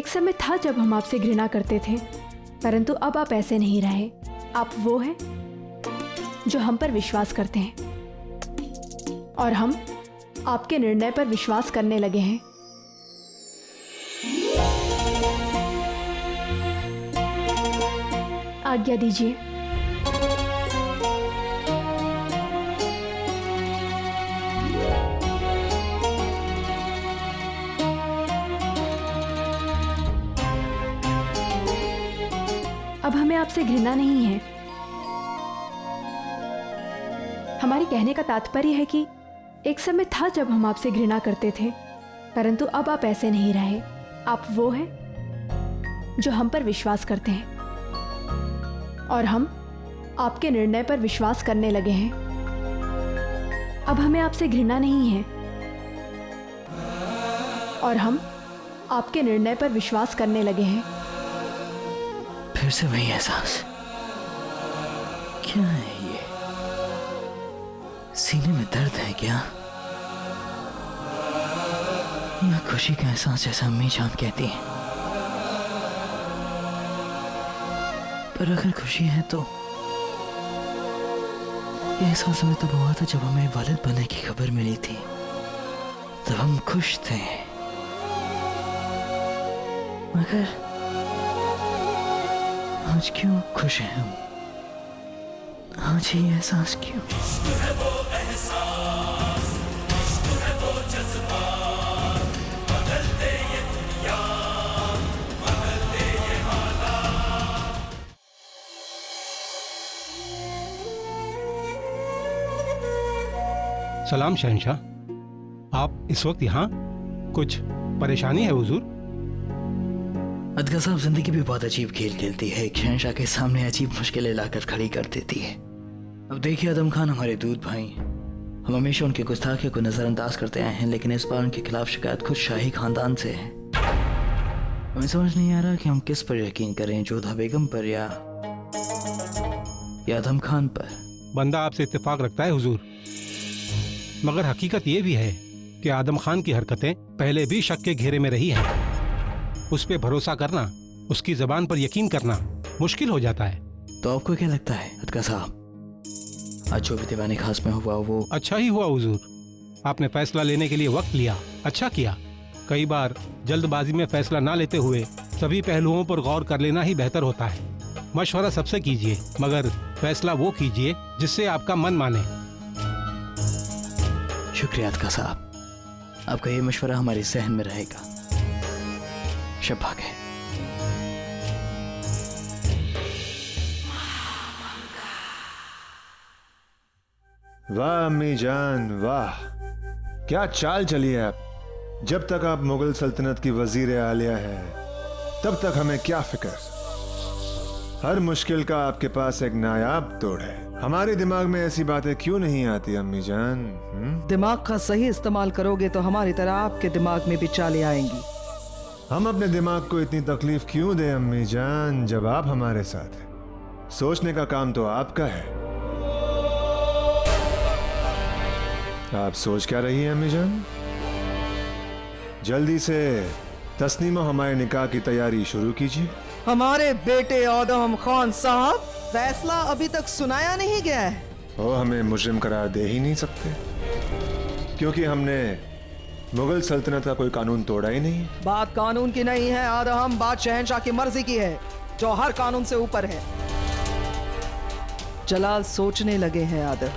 एक समय था जब हम आपसे घृणा करते थे, परंतु अब आप ऐसे नहीं रहे। आप वो हैं जो हम पर विश्वास करते हैं और हम आपके निर्णय पर विश्वास करने लगे हैं। आज्ञा दीजिए। अब हमें आपसे घृणा नहीं है। हमारे कहने का तात्पर्य है कि एक समय था जब हम आपसे घृणा करते थे, परंतु अब आप ऐसे नहीं रहे। आप वो हैं जो हम पर विश्वास करते हैं और हम आपके निर्णय पर विश्वास करने लगे हैं। अब हमें आपसे घृणा नहीं है और हम आपके निर्णय पर विश्वास करने लगे हैं। फिर से वही एहसास। क्या है ये? सीने में दर्द है क्या, या खुशी का एहसास जैसा अम्मी जान कहती है? पर अगर खुशी है तो ये एहसास हमें तब हुआ था जब हमें वालिद बनने की खबर मिली थी। तब हम खुश थे, मगर आज क्यों खुश हैं हम? आज ये एहसास क्यों? सलाम शहंशाह, आप इस वक्त यहाँ? कुछ परेशानी है हुजूर? अदगा साहब, जिंदगी भी बहुत अजीब खेल खेलती है। एक शहंशाह के सामने अजीब मुश्किलें लाकर खड़ी कर देती है। अब देखिए आदम खान हमारे दूध भाई, हम हमेशा उनकी गुस्ताखी को नजरअंदाज करते आए हैं, लेकिन इस बार उनके खिलाफ शिकायत खुद शाही खानदान से है। हमें समझ नहीं आ रहा कि हम किस पर यकीन करें, जोधा बेगम पर या आदम खान पर। बंदा आपसे इत्तेफाक रखता है हुजूर, मगर हकीकत ये भी है कि आदम खान की हरकतें पहले भी शक के घेरे में रही हैं। उस पे भरोसा करना, उसकी जबान पर यकीन करना मुश्किल हो जाता है। तो आपको क्या लगता है अदगा साहब, आज जो भी दीवानी खास में हुआ वो अच्छा ही हुआ हुजूर। आपने फैसला लेने के लिए वक्त लिया, अच्छा किया। कई बार जल्दबाजी में फैसला ना लेते हुए सभी पहलुओं पर गौर कर लेना ही बेहतर होता है। मशवरा सबसे कीजिए, मगर फैसला वो कीजिए जिससे आपका मन माने। शुक्रिया अदगा साहब, आपका ये मशवरा हमारे जहन में रहेगा। शब्बाक है। वाह अम्मी जान, वाह क्या चाल चली है आप। जब तक आप मुगल सल्तनत की वजीर आलिया है तब तक हमें क्या फिक्र। हर मुश्किल का आपके पास एक नायाब तोड़ है। हमारे दिमाग में ऐसी बातें क्यों नहीं आती अम्मी जान? दिमाग का सही इस्तेमाल करोगे तो हमारी तरह आपके दिमाग में भी चालें आएंगी। हम अपने दिमाग को इतनी तकलीफ क्यों दें अम्मी जान, जब आप हमारे साथ हैं। सोचने का काम तो आपका है। आप सोच क्या रही हैं अम्मी जान? जल्दी से तस्नीम और हमारे निकाह की तैयारी शुरू कीजिए। हमारे बेटे आदम खान साहब, फैसला अभी तक सुनाया नहीं गया है। वो हमें मुजरिम करार दे ही नहीं सकते, क्योंकि हमने मुगल सल्तनत का कोई कानून तोड़ा ही नहीं। बात कानून की नहीं है आदम, बात शहंशाह की मर्जी की है, जो हर कानून से ऊपर है। जलाल सोचने लगे हैं आदम।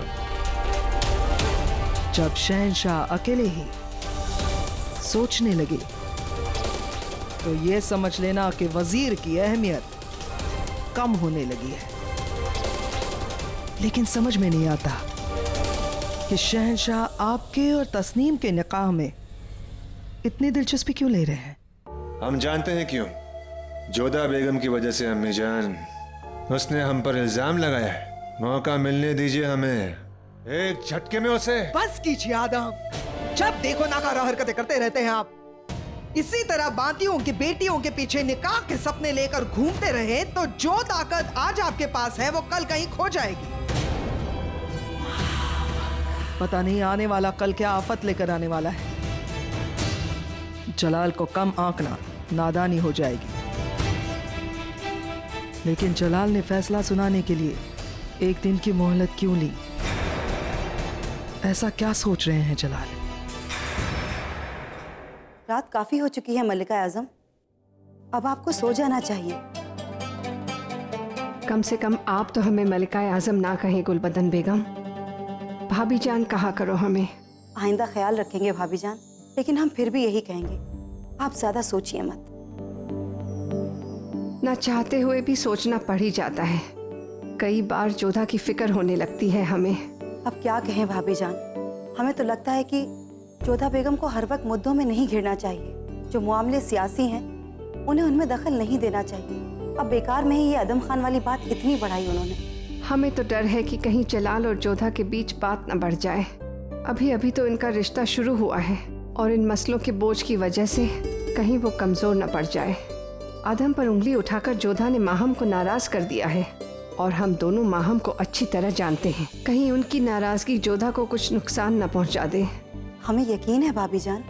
जब शहंशाह अकेले ही सोचने लगे तो ये समझ लेना कि वजीर की अहमियत कम होने लगी है। लेकिन समझ में नहीं आता कि शहंशाह आपके और तस्नीम के निकाह में इतनी दिलचस्पी क्यों ले रहे हैं। हम जानते हैं क्यों। जोधा बेगम की वजह से अम्मी जान, उसने हम पर इल्जाम लगाया है। मौका मिलने दीजिए हमें, एक झटके में उसे। बस कीजिए आदम, जब देखो नाकारा हरकतें करते रहते हैं आप। इसी तरह बातियों की बेटियों के पीछे निकाह के सपने लेकर घूमते रहे तो जो ताकत आज आपके पास है वो कल कहीं खो जाएगी। पता नहीं आने वाला कल क्या आफत लेकर आने वाला है। जलाल को कम आंकना नादानी हो जाएगी। लेकिन जलाल ने फैसला सुनाने के लिए एक दिन की मोहलत क्यों ली? ऐसा क्या सोच रहे हैं जलाल? रात काफी हो चुकी है मल्लिका आजम, अब आपको सो जाना चाहिए। कम से कम आप तो हमें मलिका आजम ना कहें गुलबदन बेगम। भाभी जान कहा करो हमें। आइंदा ख्याल रखेंगे भाभी जान, लेकिन हम फिर भी यही कहेंगे, आप ज्यादा सोचिए मत। ना चाहते हुए भी सोचना पड़ ही जाता है। कई बार जोधा की फिक्र होने लगती है हमें। अब क्या कहें भाभी जान, हमें तो लगता है कि जोधा बेगम को हर वक्त मुद्दों में नहीं घिरना चाहिए। जो मामले सियासी हैं उन्हें उनमें दखल नहीं देना चाहिए। अब बेकार में ही ये आदम खान वाली बात इतनी बढ़ाई उन्होंने। हमें तो डर है कि कहीं जलाल और जोधा के बीच बात न बढ़ जाए। अभी अभी तो इनका रिश्ता शुरू हुआ है और इन मसलों के बोझ की वजह से कहीं वो कमजोर न पड़ जाए। आदम पर उंगली उठाकर जोधा ने माहम को नाराज कर दिया है और हम दोनों माहम को अच्छी तरह जानते हैं। कहीं उनकी नाराजगी जोधा को कुछ नुकसान न पहुंचा दे। हमें यकीन है भाभी जान,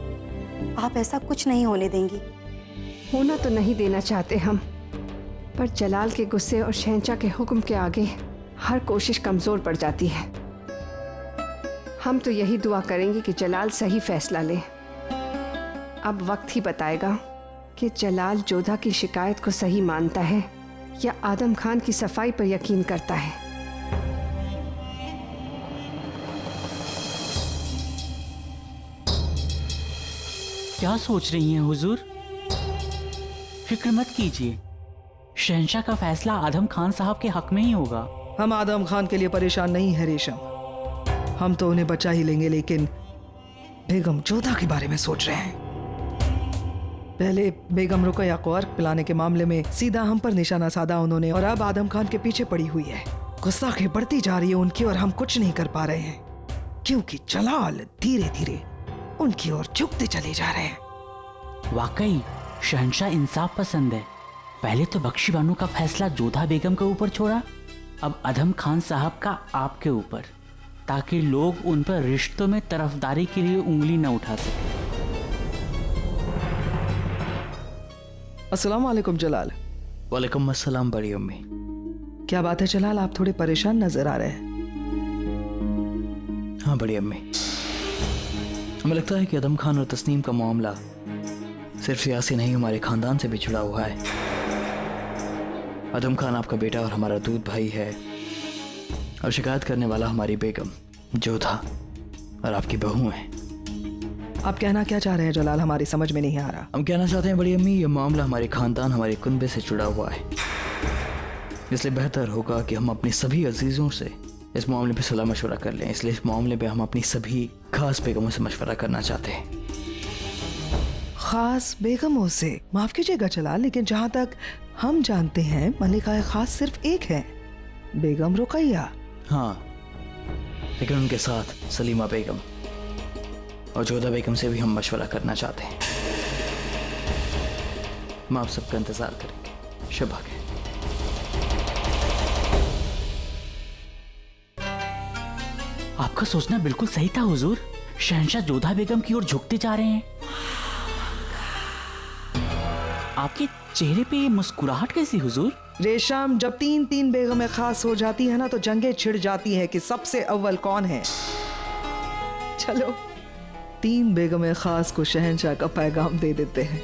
आप ऐसा कुछ नहीं होने देंगी। होना तो नहीं देना चाहते हम, पर जलाल के गुस्से और शहंशाह के हुक्म के आगे हर कोशिश कमजोर पड़ जाती है। हम तो यही दुआ करेंगे कि जलाल सही फैसला ले। अब वक्त ही बताएगा कि जलाल जोधा की शिकायत को सही मानता है या आदम खान की सफाई पर यकीन करता है। क्या सोच रही हैं हुजूर? फिक्र मत कीजिए, शहंशाह का फैसला आदम खान साहब के हक में ही होगा। हम आदम खान के लिए परेशान नहीं है रेशम, हम तो उन्हें बचा ही लेंगे। लेकिन बेगम जोधा के बारे में सोच रहे हैं। पहले बेगम रुकैया को अर्क पिलाने के मामले में सीधा हम पर निशाना साधा उन्होंने, और अब आदम खान के पीछे पड़ी हुई है। गुस्ताखी बढ़ती जा रही है उनकी और हम कुछ नहीं कर पा रहे हैं, क्योंकि जलाल धीरे धीरे उनकी ओर झुकते चले जा रहे हैं। वाकई शहंशाह इंसाफ पसंद है। पहले तो बख्शी बानो का फैसला जोधा बेगम के ऊपर छोड़ा, अब आदम खान साहब का आपके ऊपर, ताकि लोग उन पर रिश्तों में तरफदारी के लिए उंगली न उठा सके। अस्सलाम वालेकुम जलाल। वालेकुम अस्सलाम बड़ी अम्मी। क्या बात है जलाल, आप थोड़े परेशान नजर आ रहे हैं। हाँ बड़ी अम्मी, हमें लगता है कि आदम खान और तस्नीम का मामला सिर्फ सियासी नहीं, हमारे खानदान से भी जुड़ा हुआ है। आदम खान आपका बेटा और हमारा दूध भाई है, और शिकायत करने वाला हमारी बेगम जोधा और आपकी बहू है। आप कहना क्या चाह रहे हैं जलाल, हमारी समझ में नहीं आ रहा। हम कहना चाहते हैं बड़ी अम्मी, ये मामला हमारे खानदान, हमारे कुनबे से जुड़ा हुआ है, इसलिए बेहतर होगा कि हम अपने सभी अजीजों से इस मामले पे सलाह मशवरा कर लें। इसलिए इस मामले पे हम अपनी सभी खास बेगमों से मशवरा करना चाहते हैं। खास बेगमों से? माफ कीजिएगा जलाल, लेकिन जहाँ तक हम जानते हैं मलिका खास सिर्फ एक है, बेगम रुकैया। हाँ, लेकिन उनके साथ सलीमा बेगम और जोधा बेगम से भी हम मशवरा करना चाहते हैं। हम आप सबका इंतजार करेंगे। शबा के आपका सोचना बिल्कुल सही था हुजूर, शहंशाह जोधा बेगम की ओर झुकते जा रहे हैं। आपके चेहरे पे ये मुस्कुराहट कैसी हुजूर? रेशम, जब तीन तीन बेगमें खास हो जाती है ना तो जंगें छिड़ जाती है कि सबसे अव्वल कौन है। चलो तीन बेगमें खास को शहंशाह का पैगाम दे देते हैं।